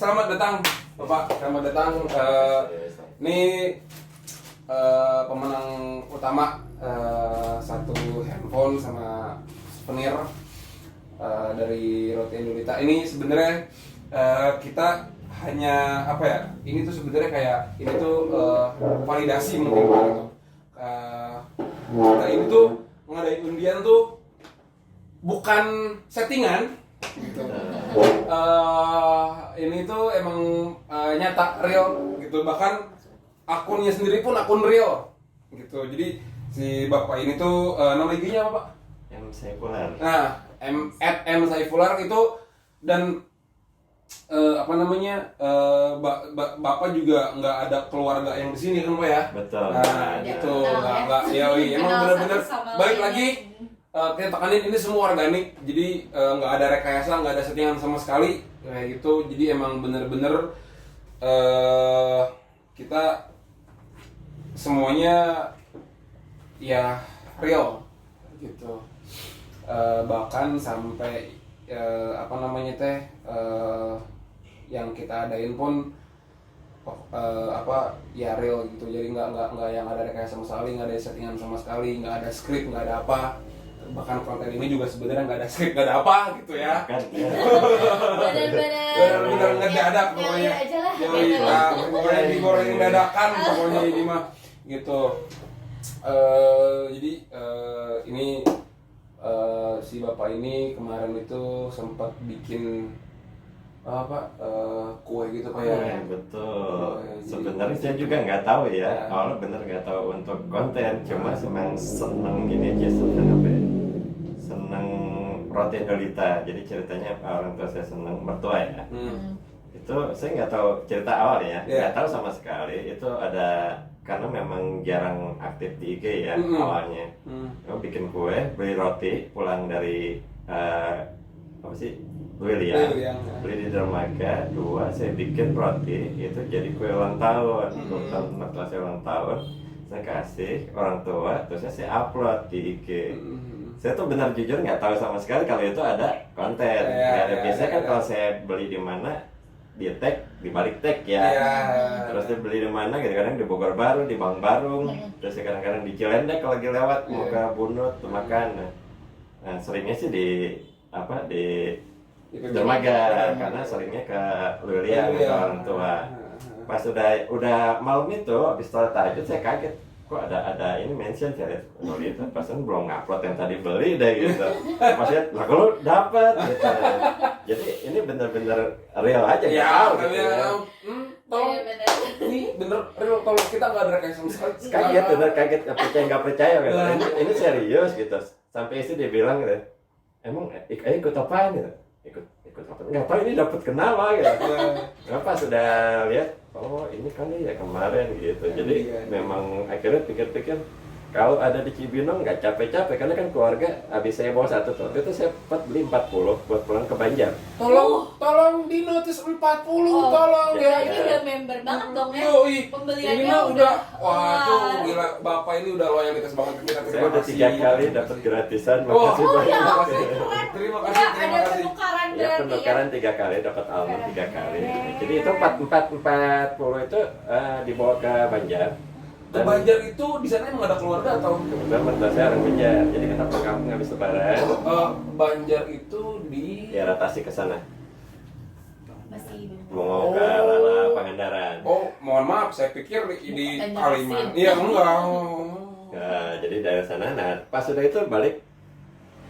selamat datang Bapak, selamat datang. Ini pemenang utama satu handphone sama souvenir dari Roti Indolita. Ini sebenarnya kita hanya apa ya? Ini tuh sebenarnya kayak ini tuh validasi mungkin gitu. Kita ini tuh ngadain undian tuh bukan settingan gitu. Ini tuh emang nyata real gitu, bahkan akunnya sendiri pun akun real gitu. Jadi si bapak ini tuh nama IG-nya apa, Pak? M Saifular. Nah, M Saifular itu, dan apa namanya, bapak juga nggak ada keluarga yang di sini kan, Pak ya? Betul. Nah, gitu, nggak ya, emang benar-benar balik lagi. Kita tekanin ini semua organik, jadi nggak ada rekayasa, nggak ada settingan sama sekali kayak gitu. Jadi emang bener-bener kita semuanya ya real gitu. Bahkan sampai apa namanya teh yang kita adain pun apa ya real gitu. Jadi nggak yang ada rekayasa sama sekali, nggak ada settingan sama sekali, nggak ada skrip, nggak ada apa. Bahkan konten ini juga sebenarnya nggak ada skrip, nggak ada apa gitu ya. Benar-benar ngedadak pokoknya. Pokoknya digoreng dadakan pokoknya ini mah gitu. Jadi ini si bapak ini kemarin itu sempat bikin kue gitu Pak ya. Betul. Sebenarnya saya juga nggak tahu ya. Awalnya bener nggak tahu untuk konten, cuma memang seneng gini aja, seneng apa ya? Seneng Roti Indolita. Jadi ceritanya orang tua saya seneng mertua ya. Itu saya nggak tahu cerita awal ya, nggak tahu sama sekali. Itu ada karena memang jarang aktif di IG ya awalnya. Bikin kue, beli roti, pulang dari apa sih? Beli di dermaga. 2 saya bikin roti itu jadi kue ulang tahun. Setelah saya ulang tahun, saya kasih orang tua, terusnya saya upload di IG. Saya tuh benar jujur nggak tahu sama sekali kalau itu ada konten. Biasanya kan kalau saya beli di mana, di tag, di balik tag ya. Terus dia beli di mana, kadang-kadang di Bogor Baru, di Bang Barung, terus kadang-kadang di Cilendek kalau lagi lewat mau ke Bunut makan. Nah, seringnya sih di dermaga, karena seringnya ke Lulia ke orang tua. Pas udah malam itu habis sholat tahajud, saya kaget kok ada ini mention saya lihat itu pasan belum ngupload yang tadi beli deh gitu. Pas lihat lah kalau dapat gitu. Jadi ini bener-bener real aja ya. Tolong ini bener real, tolong kita nggak ada rekayasa sama sekali. Kaget percaya nggak percaya gitu. Ini serius gitu. Sampai istri dia bilang gitu, emang ikut apaan gitu? Ikut apa? Nggak tahu ini dapat kenapa gitu. Kenapa sudah lihat? Oh ini kali ya kemarin gitu. Jadi memang akhirnya pikir-pikir kalau ada di Cibinong nggak capek-capek, karena kan keluarga habis saya bawa satu ton itu saya beli 40 buat pulang ke Banjar. Tolong di notis 40 tolong ya. Ini udah member banget dong ya. Pembeliannya ini udah waduh gila, bapak ini udah loyalitas banget ke kita. Saya udah 3 kali dapat gratisan, makasih banyak. Terima kasih. Ada penukaran ya, penukaran 3 kali, dapat almond 3 kali. Jadi itu 40 itu dibawa ke Banjar. Dan Banjar itu di sana emang ada keluarga atau? Kebetulan mertua saya orang Banjar, jadi kita ke kampung habis lebaran. Banjar itu di daerah Tasik ke sana. Masih Mau ke arah Pangandaran. Mohon maaf, saya pikir di Kalimantan. Iya, enggak. Nah, jadi dari sana. Nah, pas sudah itu balik.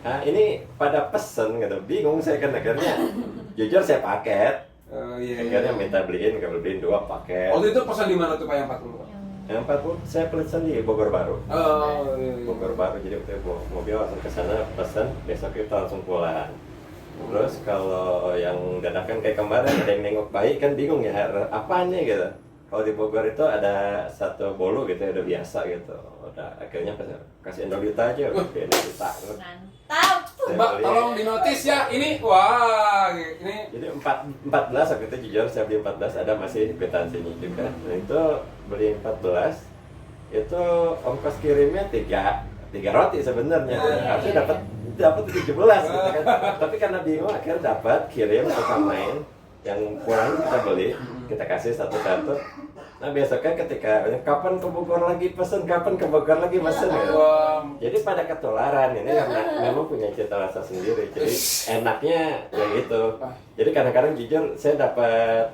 Nah, ini pada pesen gitu. Bingung saya kan akhirnya. Jujur saya paket. Akhirnya minta beliin 2 paket. Waktu itu pesan di mana tuh Pak yang 40? Yang 40 saya pesan di Bogor Baru. Iya. Bogor Baru, jadi waktu itu mobil langsung ke sana pesan, besok kita langsung pulang. Terus kalau yang dadakan kayak kemarin ada yang nengok bayi kan bingung ya, apaan nih gitu. Kalau di Bogor itu ada satu bolu gitu, udah biasa gitu. Udah akhirnya kasih Indolita aja, Indolita. Mantap. Mbak, tolong dinotis ya. Ini wah, ini. Jadi 14 waktu itu jujur saya beli 14, ada masih kwitansinya juga. Nah itu beli 14, itu ongkos kirimnya 3 roti sebenarnya. Harusnya dapat 17 gitu kan. Tapi karena bingung akhirnya dapat kirim suka main. yang kurang kita beli, kita kasih satu-satu. Nah besoknya ketika kapan ke Bogor lagi pesen, kapan ke Bogor lagi pesen gitu. Jadi pada ketularan ini karena memang punya cita rasa sendiri. Jadi enaknya ya gitu. Jadi kadang-kadang jujur saya dapat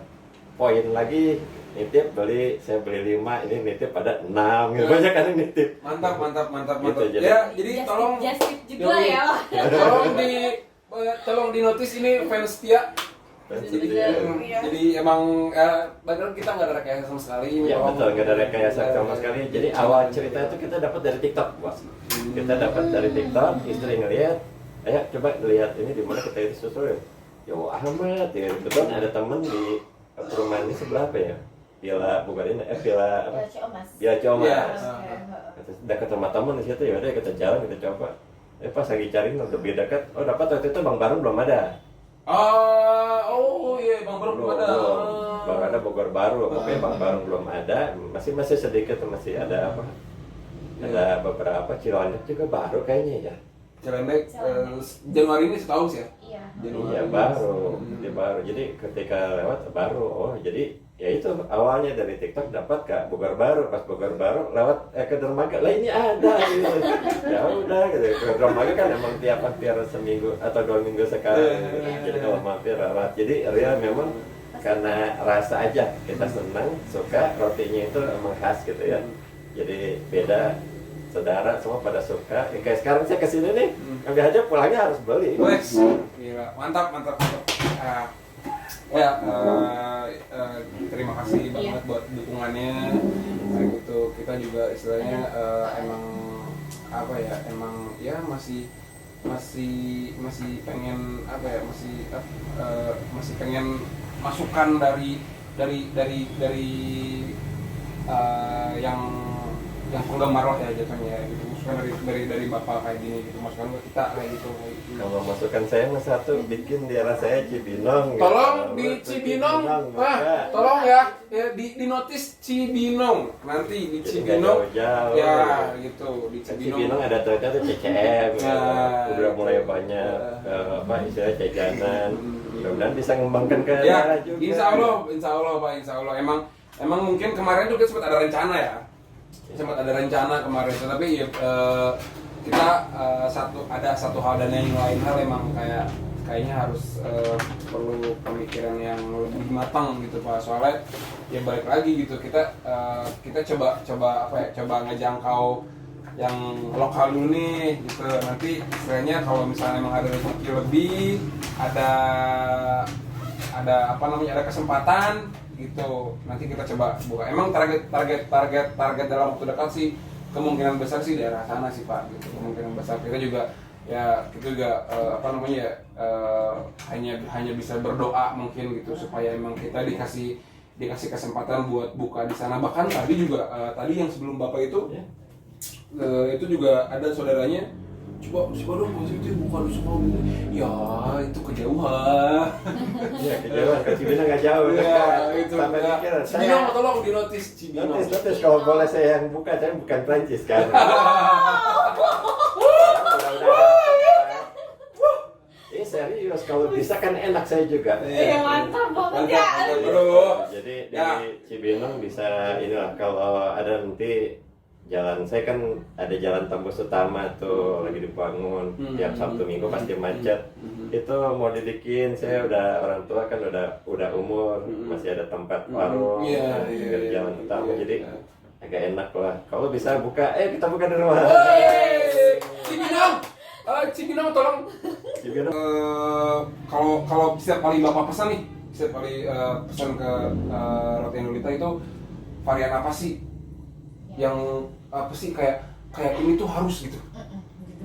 poin lagi, nitip beli, saya beli 5, ini nitip pada 6 gitu. Banyak kan yang nitip. Mantap. Gitu, Jadi tolong just tip juga Yoi. ya. tolong di notice ini fans setia. Iya. Jadi emang padahal kita nggak ada rekayasa sama sekali. Iya Tolong. betul, nggak ada rekayasa sama sekali. Jadi awal cerita itu kita dapat dari TikTok, bos. Kita dapat dari TikTok, istri ngeliat, ayo coba lihat ini di mana kita itu susul. Yo Ahmad, ya betul ada temen di perumahan ini sebelah apa ya? Villa Bukarin, Villa apa? Ciomas. Villa Ciomas. Iya. Dekat rumah temen di situ ya udah kita jalan kita coba. Pas lagi cari lebih dekat, oh dapat waktu itu Bang Baru belum ada. Oh iya, Bang Baru belum ada. Baru ada Bogor baru, pokoknya Bang Baru belum ada, masih sedikit, masih ada apa? Ada beberapa Cilondek juga baru kayaknya ya. Cilendek Januari ini setahun sih ya. Iya. Iya baru, dia baru. Jadi ketika lewat baru, oh jadi ya itu awalnya dari TikTok dapat Kak Bogor baru, pas Bogor baru lewat ke dermaga, lah ini ada gitu. Ya udah gitu. Ke dermaga kan emang tiap hampir seminggu atau 2 minggu sekali. Jadi kalau mampir lewat. Jadi real memang karena rasa aja kita senang, suka rotinya itu emang khas gitu ya. Jadi beda. Saudara semua pada suka. Kayak sekarang saya kesini nih, ambil aja pulangnya harus beli. Wes, gila, mantap. Terima kasih banget buat dukungannya. Nah, gitu kita juga istilahnya emang apa ya, emang ya masih pengen apa ya, masih pengen masukan dari yang penggemar lah ya jatuhnya ya, gitu. Masukan dari bapak kayak gini gitu, masukan ke kita kayak gitu. Kalau masukan saya mah satu, bikin di arah saya Cibinong. Tolong gitu. di Cibinong, buka. tolong ya di notis Cibinong nanti di Jadi Cibinong nggak jauh-jauh. ya gitu di Cibinong ada ternyata CCM, Nah, udah mulai gitu. banyak apa istilah jajanan. Mudah-mudahan bisa ngembangkan ke Ya, daerah juga. insya Allah Pak, insya Allah. Emang mungkin kemarin tuh kita sempat ada rencana ya. Sempat ada rencana kemarin, tapi ya, kita ada satu hal dan yang lain hal emang kayaknya harus perlu pemikiran yang lebih matang gitu Pak. Soalnya ya balik lagi gitu, kita coba ngejangkau yang lokal dulu nih gitu. Nanti istilahnya kalau misalnya emang ada rezeki lebih, ada kesempatan gitu, nanti kita coba buka. Emang target dalam waktu dekat sih kemungkinan besar sih daerah sana sih Pak gitu. Kemungkinan besar kita juga hanya bisa berdoa mungkin gitu supaya emang kita dikasih kesempatan buat buka di sana. Bahkan tadi yang sebelum Bapak itu juga ada saudaranya, coba dong positif buka di sana gitu. Ya itu kejauhan. Iya, kejauhan, ke Cibinong nggak jauh. Ya itu. Sampai mikir, Cibinong tolong di notis Cibinong. Notis kalau boleh saya yang buka, saya bukan Prancis kan. Ini serius, kalau bisa kan enak saya juga. Iya, mantap banget ya. Jadi di Cibinong bisa inilah, kalau ada nanti jalan, saya kan ada jalan tembus utama tuh lagi dibangun, tiap Sabtu Minggu pasti macet. Itu mau dibikin, saya udah orang tua kan udah umur, masih ada tempat warung di jalan utama, jadi agak enak lah. Kalau bisa buka, kita buka di rumah. Cibinong tolong. Cibinong. Kalau setiap kali Bapak pesan nih, setiap kali pesan ke Roti Nolita itu varian apa sih yang apa sih kayak ini tuh harus gitu?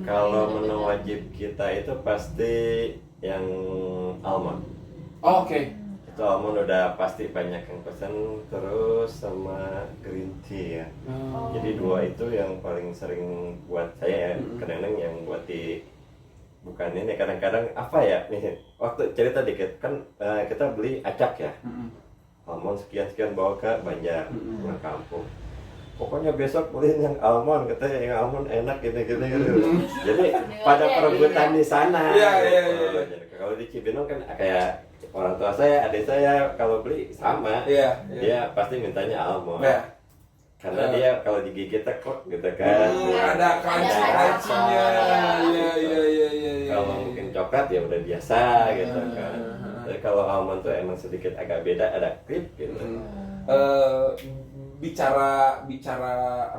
Kalau menu wajib kita itu pasti yang almond. Oh, oke. Itu almond udah pasti banyak yang pesan, terus sama green tea ya. Jadi 2 itu yang paling sering buat saya ya. Kadang-kadang yang buat di bukan ini, kadang-kadang apa ya nih, waktu cerita dikit kan kita beli acak ya. Almond sekian bawa ke Banjar, pulang kampung. Pokoknya besok beliin yang almond, katanya yang almond enak gitu. Jadi pada perebutan di sana. Iya. Jadi kalau di Cibinong kan kayak orang tua saya, adik saya kalau beli sama, Iya. dia pasti mintanya almond. Ya. Karena dia kalau digigit tekuk gitu kan. Ada crunchy-nya. Iya. Kalau mungkin coklat ya udah biasa gitu kan. Tapi kalau almond tuh emang sedikit agak beda, ada krip gitu. Bicara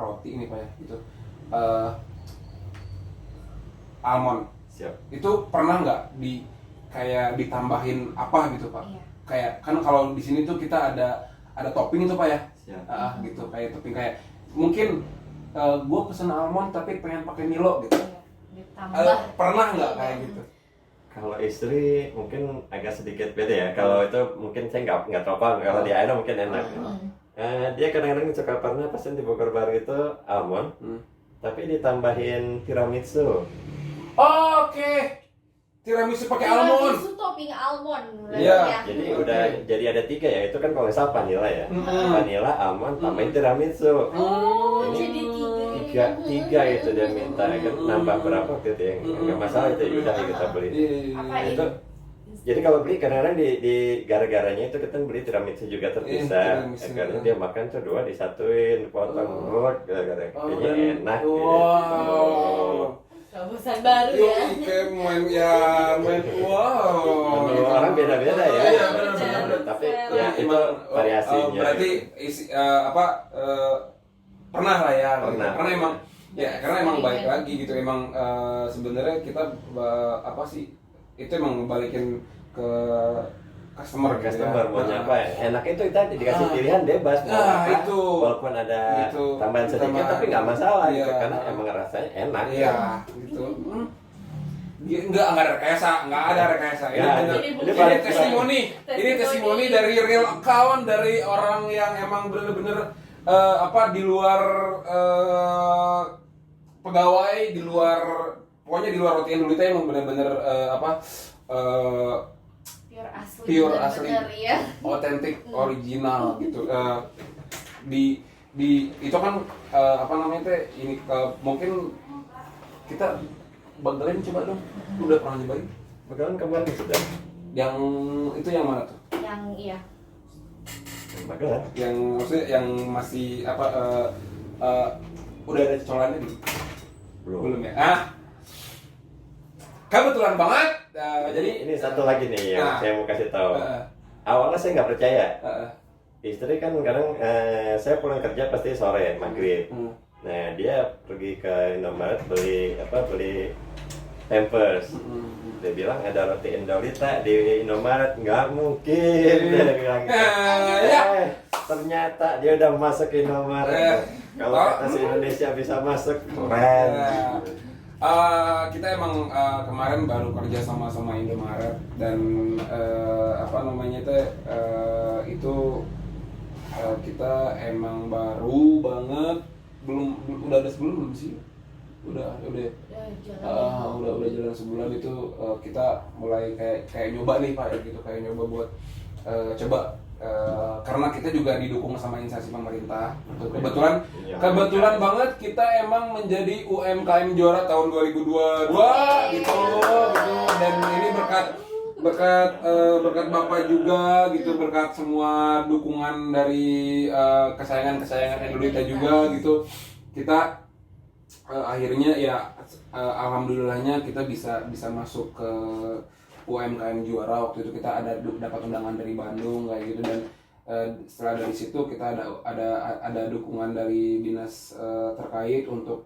roti ini Pak ya, gitu. Almond Siap. itu pernah nggak kayak ditambahin apa gitu Pak? Iya. Kayak kan kalau di sini tuh kita ada topping itu Pak ya. Siap. Gitu kayak topping kayak mungkin gue pesen almond tapi pengen pakai Milo gitu. Iya. Ditambah. Pernah nggak kayak gitu? Kalau istri mungkin agak sedikit beda ya. Kalau itu mungkin saya nggak tahu Pak. Kalau di Aina mungkin enak. Dia kadang-kadang suka pernah pesen di Bogor Baru itu almond, tapi ditambahin tiramisu. Oke. Tiramisu pakai almond. Tiramisu topping almond. Iya. Jadi udah jadi ada 3 ya. Itu kan kalau nggak salah vanilla ya. Vanilla, almond, tambahin tiramisu. Oh, Ini jadi 3 itu dia minta kan, nambah berapa waktu itu ya, nggak masalah itu ya udah kita beli. Apa Itu jadi kalau beli kadang-kadang di gara-garanya itu kita beli tiramisu juga terpisah. Karena dia makan tuh 2 disatuin, potong gara-gara kayaknya enak. Wow. Terobosan baru ya. Kayak main wow. Orang beda-beda ya. Iya, benar. Tapi ya itu variasinya. Berarti pernah lah ya. Pernah. Karena emang karena emang baik lagi gitu. Emang sebenarnya kita itu emang ngebalikin ke customer gitu ya. maunya apa ya? Enak itu tadi dikasih pilihan bebas mau apa, itu. walaupun ada Gitu. tambahan sedikit Tambahan. tapi nggak masalah gitu Iya. karena emang rasanya enak. Iya, gitu. Enggak ada rekayasa, enggak ada rekayasa. Ini Ya, bener. ini Ini balik testimoni. Ini testimoni dari real account dari orang yang emang bener-bener di luar pegawai, di luar pokoknya di luar roti Endulita emang bener-bener pure asli, bener, ya. otentik, original gitu. Di itu kan ini mungkin kita bagelin coba dong. Udah pernah nyobain? Bakalan kemarin sudah Yang itu yang mana tuh? Yang iya. bakalan. Yang maksudnya yang masih udah ada cocolannya gitu? Belum ya? Kebetulan banget. Jadi Ini satu lagi nih yang saya mau kasih tahu. Awalnya saya nggak percaya. Istri kan kadang saya pulang kerja pasti sore maghrib. Nah dia pergi ke Indomaret beli Pampers. Dia bilang ada roti Endulita di Indomaret, nggak mungkin. Dia bilang gitu. Ternyata dia udah masuk ke Indomaret. Kalau kata si Indonesia bisa masuk, keren. Kita emang kemarin baru kerja sama Indomaret dan itu kita emang baru banget, udah ada sebulan belum sih? Udah jalan sebulan itu kita mulai kayak nyoba nih Pak gitu, kayak nyoba buat coba karena kita juga didukung sama instansi pemerintah. Kebetulan banget kita emang menjadi UMKM juara tahun 2022 gitu. Dan ini berkat Bapak juga gitu, berkat semua dukungan dari kesayangan Endulita juga gitu. Kita akhirnya alhamdulillahnya kita bisa masuk ke UMKM juara. Waktu itu kita dapat undangan dari Bandung kayak gitu, dan setelah dari situ kita ada dukungan dari dinas terkait untuk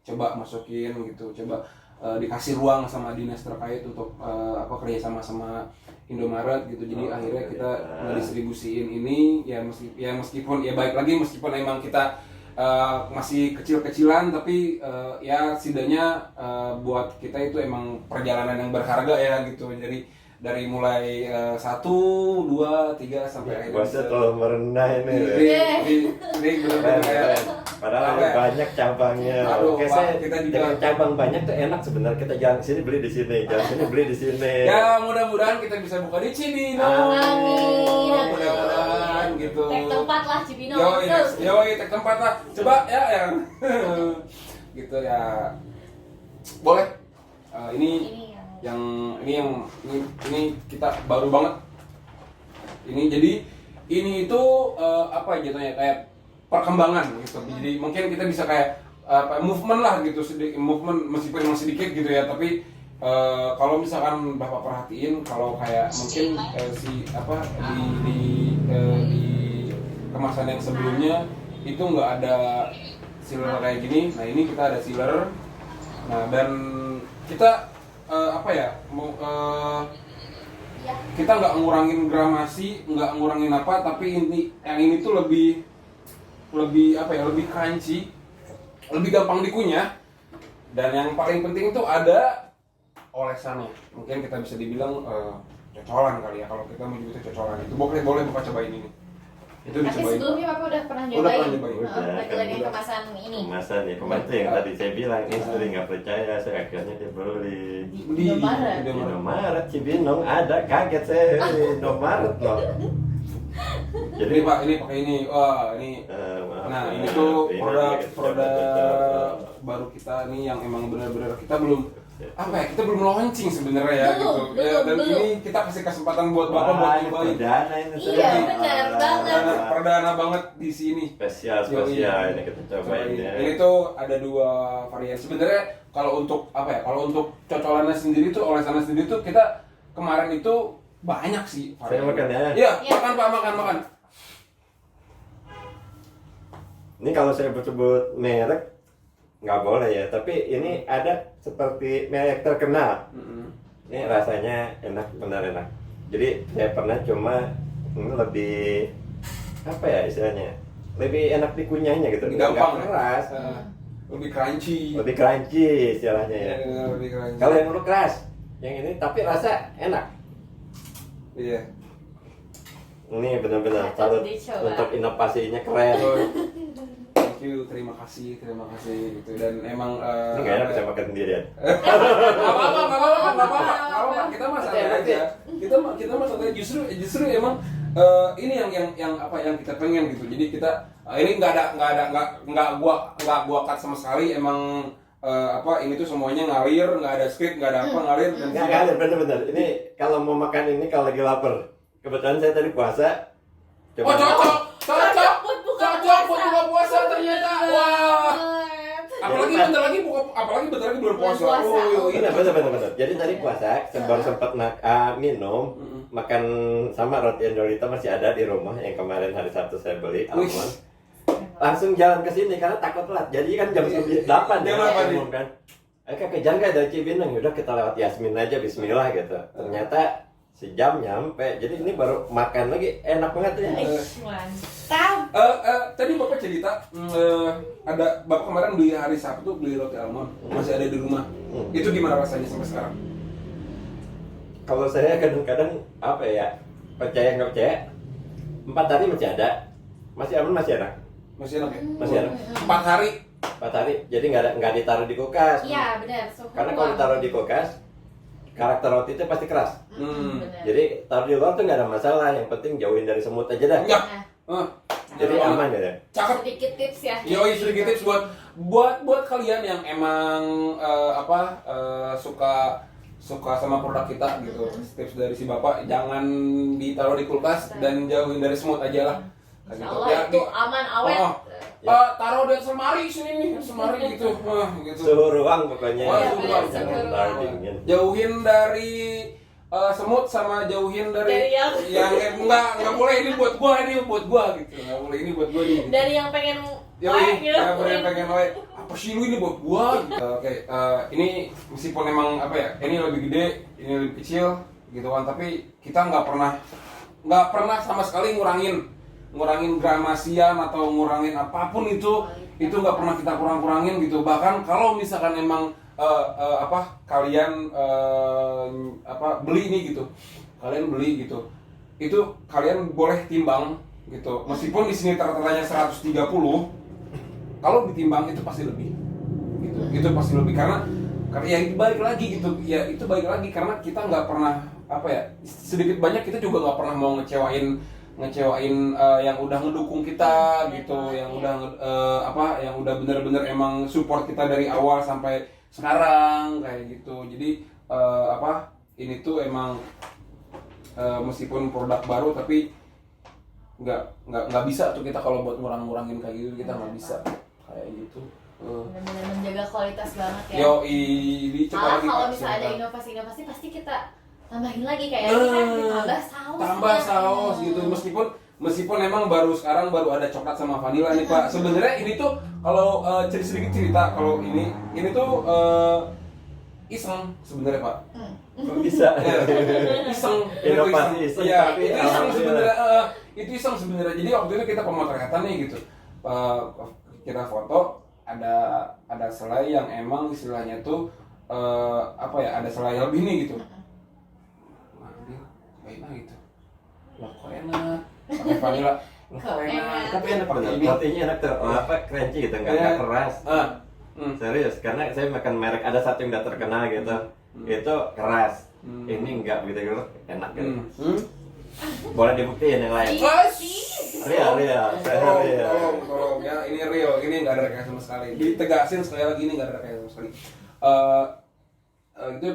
coba masukin gitu, coba dikasih ruang sama dinas terkait untuk kerja sama Indomaret gitu. Jadi akhirnya kita ngedistribusiin ini meskipun emang kita masih kecil-kecilan, tapi setidaknya buat kita itu emang perjalanan yang berharga ya gitu. Jadi dari mulai 1, 2, 3 sampai akhirnya Bosnya terlalu merendah ini. bener-bener Padahal banyak cabangnya. Oke, Pak, saya kita juga dengan cabang banyak tuh enak sebenarnya. Kita jalan sini beli di sini, jalan sini beli di sini. ya mudah-mudahan kita bisa buka di Cibino. Amin. Mudah-mudahan gitu. Tek tempat lah Cibino. Yoi, tek tempat lah. Coba ya. gitu ya. Boleh. Ini Ini yang yang ini kita baru banget. Ini jadi ini itu apa jatuhnya kayak perkembangan gitu. Jadi mungkin kita bisa kayak movement lah gitu, movement meskipun masih sedikit gitu ya, tapi kalau misalkan Bapak perhatiin kalau kayak mungkin si apa di kemasan yang sebelumnya itu nggak ada sealer kayak gini. Nah ini kita ada sealer. Nah dan kita apa ya kita nggak ngurangin gramasi, nggak ngurangin apa, tapi yang ini tuh lebih apa ya, lebih crunchy, lebih gampang dikunyah, dan yang paling penting tuh ada olesannya. Mungkin kita bisa dibilang cocolan kali ya, kalau kita menyebut itu cocolan. Itu boleh Bapak cobain ini. Itu Tapi dicobain. sebelumnya Bapak udah pernah Udah pernah nyobain? nyobain. Lagi-lagi yang kemasan ini. Kemasan ya, kemarin tuh yang tadi saya bilang, istri nggak percaya, saya akhirnya dia beli Di Indomaret. di Indomaret Cibinong ada, kaget saya di Indomaret loh. Jadi Pak, ini pakai ini. Wah, ini. Maaf, Nah, ya, ini tuh ini produk kita coba-coba. baru kita nih yang emang benar-benar kita belum apa ya, kita belum launching sebenarnya ya Belum, gitu. Ya, dan belum. ini kita kasih kesempatan buat Bapak buat Wah, ini nyobain. perdana ini Iya, saya. benar banget. Perdana banget di sini. Spesial ini kita cobain ya. Ini tuh ada 2 varian. Sebenarnya kalau untuk apa ya? Kalau untuk cocolannya sendiri tuh, olesannya sendiri tuh kita kemarin itu banyak sih. Saya makan ya. Iya, Iya. makan Pak, makan. Ini kalau saya sebut merek nggak boleh ya, tapi ini ada seperti merek terkenal. Ini rasanya enak, benar enak. Jadi saya pernah cuma ini lebih apa ya istilahnya, lebih enak dikunyahnya gitu, Lebih nggak gampang, keras, lebih crunchy. lebih crunchy istilahnya ya. Iya, lebih crunchy. Kalau yang dulu keras, yang ini tapi rasa enak. Iya. Ini benar-benar Patut salut dicoba. untuk inovasinya keren. Thank you, terima kasih gitu. Dan emang Ini nggak enak saya makan sendirian. nggak apa-apa, kita mah santai aja. Kita mah santai, justru emang ini yang apa yang kita pengen gitu. Jadi kita ini nggak gua cut sama sekali, emang apa ini tuh semuanya ngalir, nggak ada script, nggak ada apa, ngalir dan Nggak ada, bener-bener. Ini kalau mau makan ini kalau lagi lapar. Kebetulan saya tadi puasa. Oh cocok buat buka puasa ternyata. Wah. Apalagi bentar lagi bulan puasa. Bulan puasa. Oh, iya. Bener. Jadi tadi puasa, baru sempat minum, makan sama roti Endolita masih ada di rumah yang kemarin hari Sabtu saya beli. Almond. Langsung jalan ke sini karena takut telat. Jadi kan jam 8 Jam 8 umum kan. Kejar nggak dari Cibinong, udah kita lewat Yasmin aja, Bismillah gitu. Ternyata sejam nyampe. Jadi ini baru makan lagi, enak banget ya. Mantap. Tadi Bapak cerita ada Bapak kemarin beli hari Sabtu beli roti almond masih ada di rumah. Itu gimana rasanya sampai sekarang? Kalau saya kadang-kadang apa ya, percaya nggak percaya, 4 hari masih ada, masih aman, masih enak, Masih enak ya? masih enak. 4 hari. 4 hari, jadi nggak ditaruh di kulkas. Iya, benar. Karena kalau ditaruh di kulkas, karakter roti itu pasti keras. Benar. Jadi taruh di luar tuh nggak ada masalah, yang penting jauhin dari semut aja dah. Enggak. Nah, Jadi aman ya. Cakep. sedikit tips ya. Yoi, sedikit tips buat kalian yang emang suka sama produk kita gitu. Tips dari si Bapak, jangan ditaruh di kulkas dan jauhin dari semut aja lah. Insya Allah itu aman awet. Taruh di semari sini nih, semari gitu. Gitu. Suhu ruang pokoknya. Oh, Iya, suhu benar, ruang. suhu Jangan ruang. terlalu dingin. Jauhin dari semut sama jauhin dari Dari yang enggak boleh ini buat gua gitu. Enggak boleh ini buat gua nih. Gitu. Dari yang pengen Yoi, gitu. pengen apa sih lu ini buat gua? Gitu. Oke, ini meskipun emang apa ya, ini lebih gede, ini lebih kecil, gitu kan. Tapi kita nggak pernah sama sekali ngurangin gramasian atau ngurangin apapun itu nggak pernah kita kurangin gitu. Bahkan kalau misalkan emang kalian beli ini gitu, itu kalian boleh timbang gitu. Meskipun di sini rata-ratanya 130. Kalau ditimbang itu pasti lebih, gitu. Itu pasti lebih karena ya itu balik lagi gitu, ya itu balik lagi karena kita nggak pernah sedikit banyak kita juga nggak pernah mau ngecewain yang udah ngedukung kita gitu, yang udah bener-bener emang support kita dari awal sampai sekarang kayak gitu. Jadi ini tuh emang meskipun produk baru tapi nggak bisa tuh kita kalau buat ngurangin kayak gitu, kita nggak bisa kayak gitu. Benar-benar menjaga kualitas banget ya. Yo, ini coba Malah lagi kalau Kak, misalnya ada silakan. inovasi-inovasi pasti kita tambahin lagi kayak ini kan ditambah saus. Tambah ya. saus gitu, meskipun emang sekarang baru ada coklat sama vanila nih Pak. Sebenarnya ini tuh kalau sedikit cerita, kalau ini tuh iseng sebenarnya Pak. Kok bisa? Iseng, Inovasi iseng, ya, tapi itu iseng alhamdulillah. sebenarnya. Itu iseng sebenarnya. Jadi waktu itu kita pemotretan nih gitu. Kita foto ada selai yang emang istilahnya tuh ada selai lebih nih gitu. Nah, dia enak gitu. Lah kok enak? Pakai vanila. Lah kok enak? Tapi enak pakai Bener, ini. rotinya enak tuh, crunchy gitu, nggak keras. Serius, karena saya makan merek ada satu yang udah terkenal gitu, itu keras. Ini enggak gitu, enak gitu. Boleh dibuktiin yang lain. Real, Tolong ya, ini real, ini nggak ada rekayasa sama sekali. Ditegasin sekali lagi, ini nggak ada rekayasa sama sekali. Itu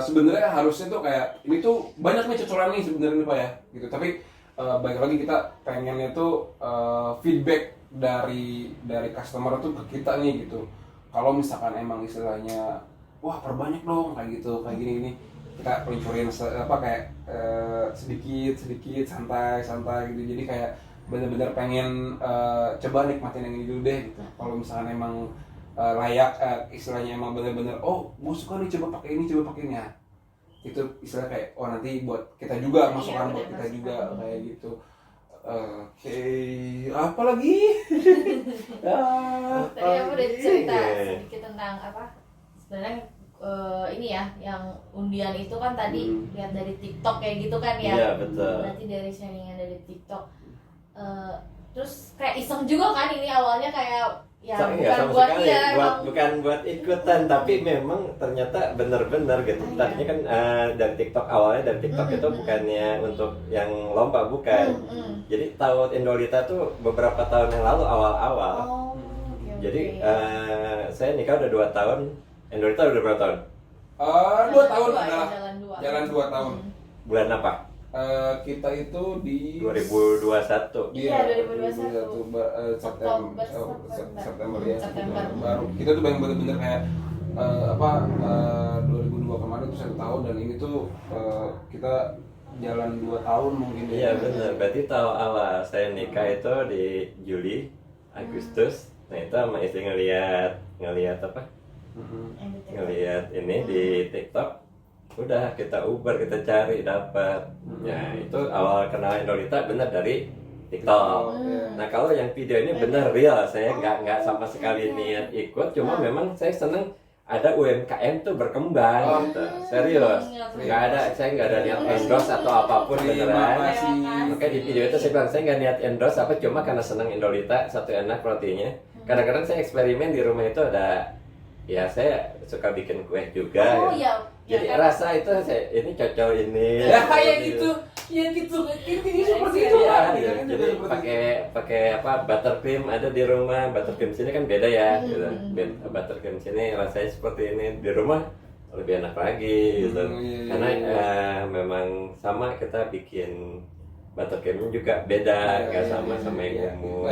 sebenarnya harusnya tuh kayak ini tuh banyak nih cocolan nih sebenarnya Pak ya, gitu. Tapi baik lagi kita pengennya tuh feedback dari customer tuh ke kita nih gitu. Kalau misalkan emang istilahnya, wah perbanyak dong kayak gitu, kayak gini kita peluncurin kayak sedikit santai gitu. Jadi kayak bener-bener pengen coba nikmatin yang ini dulu deh gitu. Kalau misalkan emang layak, istilahnya emang bener-bener gue suka nih coba pakai ini ya, itu istilah kayak nanti buat kita juga masukan buat kita juga kayak gitu. Oke, apa lagi? Tadi aku udah cerita sedikit tentang sebenarnya ini ya, yang undian itu kan tadi lihat dari TikTok kayak gitu kan ya. Iya, betul. Berarti dari sharingan dari TikTok. Terus kayak iseng juga kan ini awalnya kayak ya bukan buat dia, bukan buat ikutan, tapi memang ternyata benar-benar gitu. Tadinya kan dari TikTok, awalnya dari TikTok itu bukannya untuk yang lomba, bukan. Jadi tahu Indolita tuh beberapa tahun yang lalu awal-awal. Jadi saya nikah udah 2 tahun. Indolita udah berapa tahun? 2 tahun adalah jalan 2 tahun. Bulan apa? Kita itu di 2021. Iya, 2021. September ya. September. Baru. Kita tuh bener-bener kayak 2002 kemarin tuh 1 tahun, dan ini tuh kita jalan 2 tahun mungkin. Iya benar. Berarti tahu awal saya nikah itu di Juli, Agustus. Nah itu sama istri ngelihat apa? Ngelihat ini di TikTok. Udah kita uber, kita cari dapat. Ya itu awal kenal Indolita benar dari TikTok. Nah kalau yang video ini benar real, saya nggak sama sekali niat ikut, cuma memang saya seneng ada UMKM tuh berkembang gitu. Serius, saya nggak ada niat endorse atau apapun beneran. Makanya di video itu saya bilang saya nggak niat endorse cuma karena seneng Indolita, satu enak rotinya. Kadang-kadang saya eksperimen di rumah itu ada, ya saya suka bikin kue juga. Jadi rasa itu ini cocok ini. Ya kayak gitu. Ya gitu. Ini seperti itu. Jadi pakai buttercream ada di rumah. Buttercream sini kan beda ya. Gitu. Buttercream sini rasanya seperti ini, di rumah lebih enak lagi gitu. Karena memang sama kita bikin buttercream juga beda, nggak sama yang umum.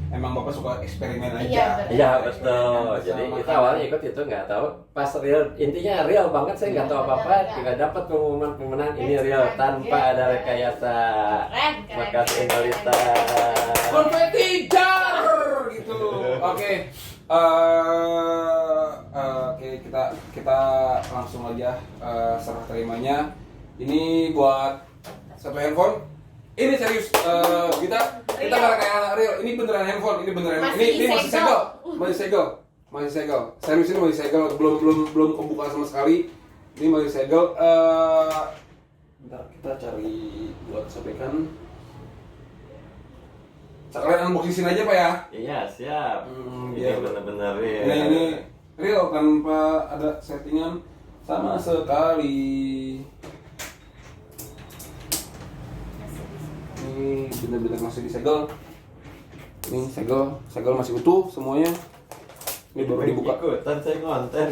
Emang Bapak suka eksperimen aja. Iya betul. Jadi kita awalnya ikut itu nggak tahu. Pas real, intinya real banget, saya nggak tahu apa-apa. Tinggal dapat pengumuman pemenang, ini real tanpa ada rekayasa. Terima kasih Indolita. Konfeti jar gitu. Oke. Oke, kita langsung aja serah terimanya. Ini buat satu handphone. Ini serius, kita nggak kayak anak real. Ini beneran handphone, ini masih segel. Serius, ini masih segel, belum kebuka sama sekali. Ini masih segel. Bentar, kita cari buat sobekan. Kalian unboxing aja Pak ya. Iya siap. Iya, Ini benar-benar real. Ini real tanpa ada settingan sama sekali. Ini benar-benar masih disegel. Ini segel masih utuh semuanya. Ini baru dibuka. Ikutan saya ngonten.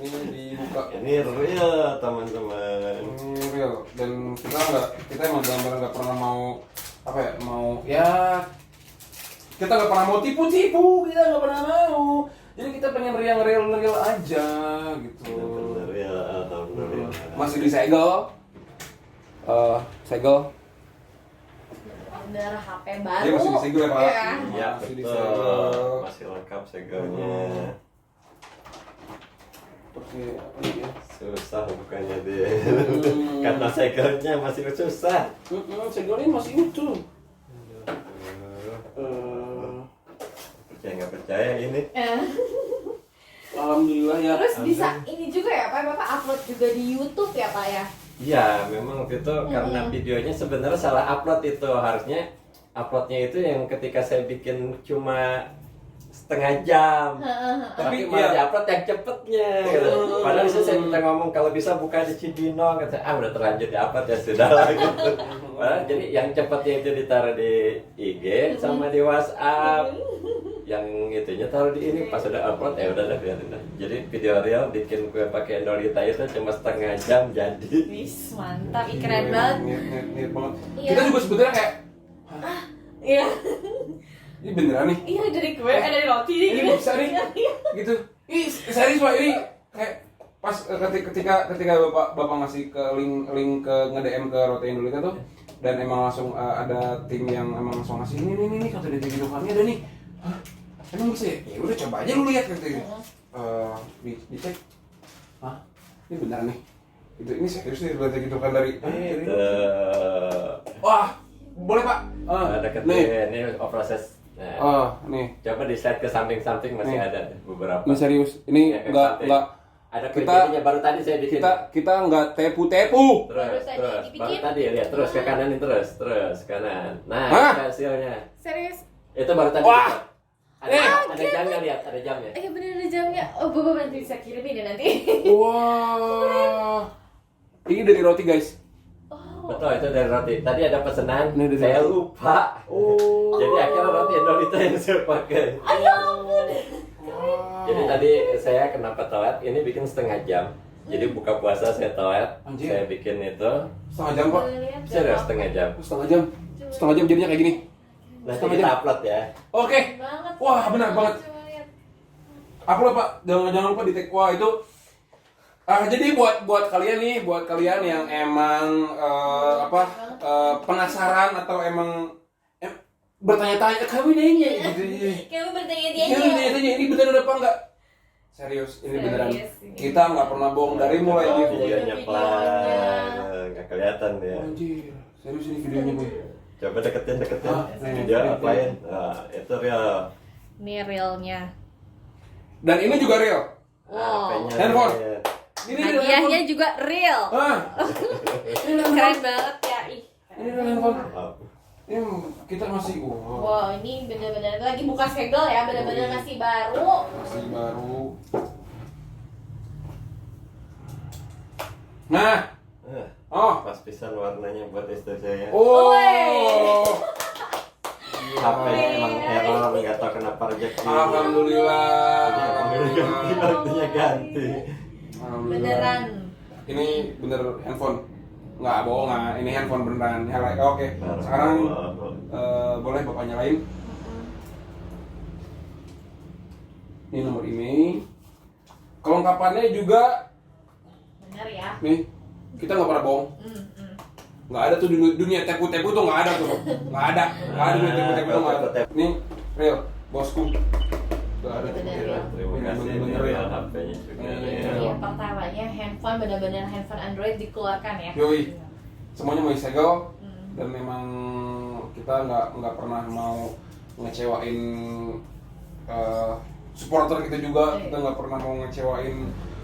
Ini dibuka Ini real teman-teman. Ini real. Dan kita emang benar-benar nggak pernah mau apa ya, kita nggak pernah mau tipu-tipu, kita nggak pernah mau. Jadi kita pengen real aja gitu. Bener ya, alhamdulillah. Masih disegel. Segel. Bener HP baru. Dia masih disegel ya, Pak? Iya. Ya Masih betul, disegel. masih lengkap segelnya. Pakai apa ya? Susah bukannya deh. Karena segelnya masih susah. Segelnya masih utuh. Percaya nggak percaya ini? Alhamdulillah ya. Terus bisa ini juga ya Pak, Bapak upload juga di YouTube ya Pak ya? Iya, memang waktu itu karena videonya sebenarnya salah upload itu. Harusnya uploadnya itu yang ketika saya bikin cuma setengah jam. Tapi malah diupload yang cepetnya gitu. Padahal bisa saya minta ngomong kalau bisa buka di Cibinong, kata udah terlanjur diupload ya sudah lah gitu. Padahal jadi yang cepetnya itu ditaruh di IG sama di WhatsApp. Yang itunya taruh di ini pas udah upload ya udah biarin dah. Jadi video real bikin kue pakai Endolita itu cuma setengah jam jadi. Wis, mantap, keren banget. Niat banget. Iya. Kita juga sebetulnya kayak Iya. ini beneran nih. Iya dari kue, dari roti nih. Ini bisa nih. Gitu. Ih, serius Pak, ini kayak pas ketika bapak ngasih ke link ke nge-DM ke Roti Indolita tuh, dan emang langsung ada tim yang emang langsung ngasih ini kata dia gitu kami ada nih. Hah? Emang bisa ya? Ya udah coba aja lu lihat katanya. Dicek. Hah? Ini beneran nih. Ini serius nih berarti gitu kan dari Itu wah, boleh Pak. ada ketika ini proses. Nah, nih. coba di slide ke samping-samping masih Nih. ada beberapa. Ini serius. Ini Ya, enggak ada kita- videonya baru tadi saya bikin. kita enggak tepu-tepu. Baru Terus, tadi baru dibikin. tadi lihat terus ke kanan ini terus kanan. Nah, Hah? itu hasilnya. Serius? Itu baru tadi. Wah! Ada jamnya lihat, ada jamnya. Iya bener ada jamnya. Oh Bapak nanti bisa kirimin ya nanti. Wah. Ini dari roti, guys. Oh. Betul, itu dari roti. Tadi ada pesanan, Ini dari saya roti. lupa. Oh. Jadi akhirnya roti Indolita yang saya pakai. Ayo ampun. Jadi tadi saya kenapa telat? Ini bikin setengah jam. Jadi buka puasa saya telat. Anjir. Saya bikin itu Setengah jam, Pak. serius setengah jam. Setengah jam. Setengah jam jadinya kayak gini. Nanti Setengah kita jam. upload ya. Oke. Banget. Wah, benar banget. Coba lihat. Upload, Pak. Jangan lupa di tag. Wah, itu jadi buat kalian yang emang penasaran atau emang bertanya-tanya kami nanya gitu. Kamu bertanya Iya, tanya ini beneran apa enggak? Serius, ini beneran. Serius, ini. Kita nggak pernah bohong dari mulai Oh, gitu. Videonya videonya. pelan, nggak kelihatan ya. Anjir, serius ini videonya gue. Coba deketin. Ah, Video ini. apain? Nah, itu real. Ini realnya. Dan ini juga real. Wow. HP-nya Handphone. real. Ini real Hadiahnya handphone. juga real. Ah, ini real Keren handphone. banget ya. Ih. Ini real handphone. Maaf. Ini kita masih Wow, ini benar-benar lagi buka segel ya, benar-benar masih baru. masih baru. Nah, oh, Pas pisan warnanya buat istri saya. oh, HP-nya emang error, nggak tahu kenapa reject. alhamdulillah. Waktunya ganti. Alhamdulillah. Beneran. Ini bener handphone, nggak bohong, nggak, ini handphone beneran. Oke, sekarang boleh bapak nyalain. Ini nomor email, kelengkapannya juga Bener ya. nih, kita nggak pernah bohong. Nggak ada tuh dunia tepu-tepu tuh, nggak ada tuh, nggak ada dunia tepu-tepu tuh, nggak ada. Ini real, bosku. Nggak ada Bener tepu-tepu. ya. Terima kasih Bener-bener real real. HP-nya juga Ini real. Yang pertamanya handphone benar-benar handphone Android dikeluarkan ya. Yoi. Semuanya mau disegel. Hmm. Dan memang kita nggak pernah mau ngecewain supporter kita juga. Kita nggak pernah mau ngecewain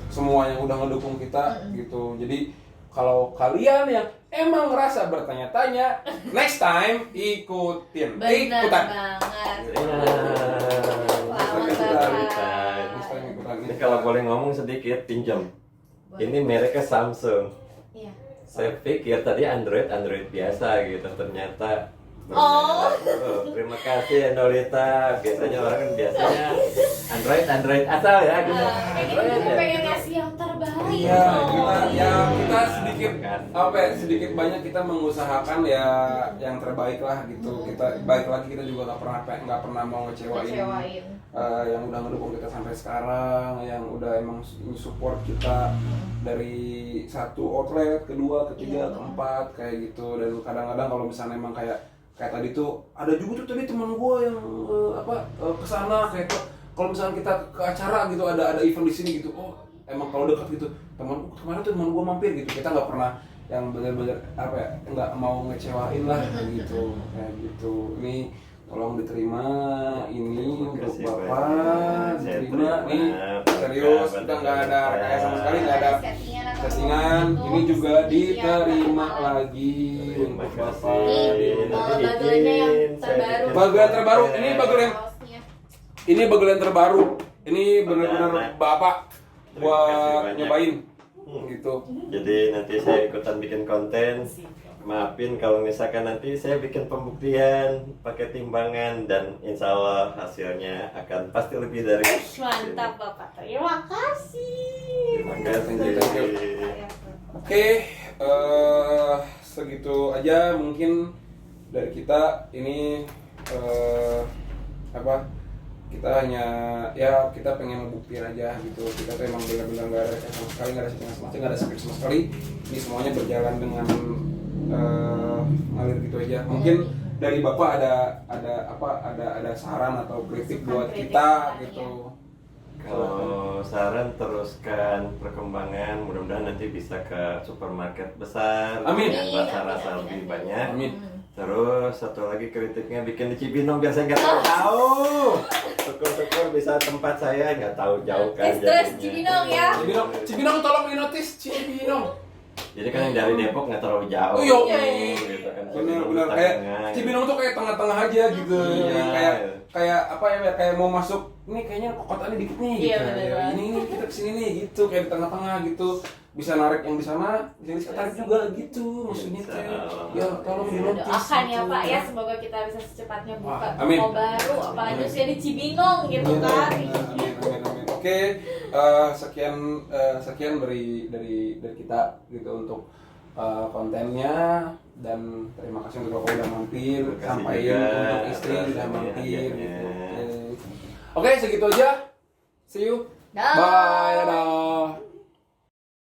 semua yang udah ngedukung kita gitu. Jadi kalau kalian yang emang ngerasa bertanya-tanya, next time ikutin. Bener Ikutan. banget. Selamat Bapak. Next time ikutan. Ini kalau boleh ngomong sedikit, pinjam. Ini mereknya Samsung. Iya. Saya pikir tadi Android biasa gitu, ternyata Oh. Terima kasih Nolita. Biasanya orang kan biasanya Android asal ya gitu. Kayak gitu juga pengen ngasih yang terbaik. Iya, loh. kita sedikit apa ya, sedikit banyak kita mengusahakan ya yang terbaik lah gitu. Kita baik lagi, kita juga nggak pernah mau ngecewain. Ngecewain. Yang udah ngedukung kita sampai sekarang, yang udah emang support kita dari satu outlet, kedua, ketiga, Iya. keempat kayak gitu. Dan kadang-kadang kalau misalnya emang kayak tadi tuh ada juga tuh tadi teman gue yang kesana kayak tuh, kalau misalnya kita ke acara gitu, ada event di sini gitu, oh emang kalau dekat gitu teman kemarin tuh teman gue mampir gitu, kita nggak pernah yang bener-bener apa ya, nggak mau ngecewain lah kayak gitu. Ini tolong diterima ini untuk kasih bapak, banyak. Saya diterima terima. nih serius, udah nggak ada rekayasa sama sekali, nggak ada settingan. Ini juga diterima lagi Terima untuk kasih. bapak. Bagelnya yang terbaru. Bagel terbaru, ini bagel yang Kaosnya. ini bagel yang terbaru. Ini benar-benar bapak Terima kasih buat banyak. nyobain gitu. Jadi nanti saya ikutan bikin konten. Maafin kalau misalkan nanti saya bikin pembuktian pakai timbangan dan insya Allah hasilnya akan pasti lebih dari Mantap Bapak. Terima kasih. Terima kasih. Thank you. Oke, segitu aja mungkin dari kita. Ini kita hanya ya kita pengen ngebuktiin aja gitu. Kita tuh emang benar-benar nggak ada sama sekali, nggak ada settingan sama sekali, nggak ada script sama sekali. Ini semuanya berjalan dengan ngalir gitu aja. Mungkin dari bapak ada saran atau kritik buat kita gitu. Kalau saran teruskan perkembangan, mudah-mudahan nanti bisa ke supermarket besar Amin. dengan rasa-rasa lebih banyak. Amin. Terus satu lagi kritiknya bikin di Cibinong biar saya nggak tahu. Syukur-syukur bisa tempat saya nggak tahu jauh kan. Terus jadinya. Cibinong ya. Cibinong tolong di notice Cibinong. Jadi kan yang dari Depok nggak terlalu jauh. Oh, iya. Gitu kan. Benar-benar Di kayak tengah. Cibinong tuh kayak tengah-tengah aja gitu. Iya. Kayak apa ya, kayak mau masuk ini kayaknya kotaknya dikit nih gitu. Iya, benar. Ini kita kesini nih gitu, kayak di tengah-tengah gitu. Bisa narik yang di sana, di sini bisa tarik juga gitu. Maksudnya tuh ya tolong di notice. Doakan ya gitu. Pak ya, semoga kita bisa secepatnya buka Amin. toko baru, apalagi usia di Cibinong gitu kan. Amin. Oke, sekian dari kita gitu untuk kontennya, dan terima kasih untuk Bapak udah mampir, Terima kasih sampaikan juga untuk istri atas udah mampir hadiahnya. gitu. Oke, segitu aja. See you. Dah. Bye. Dadah.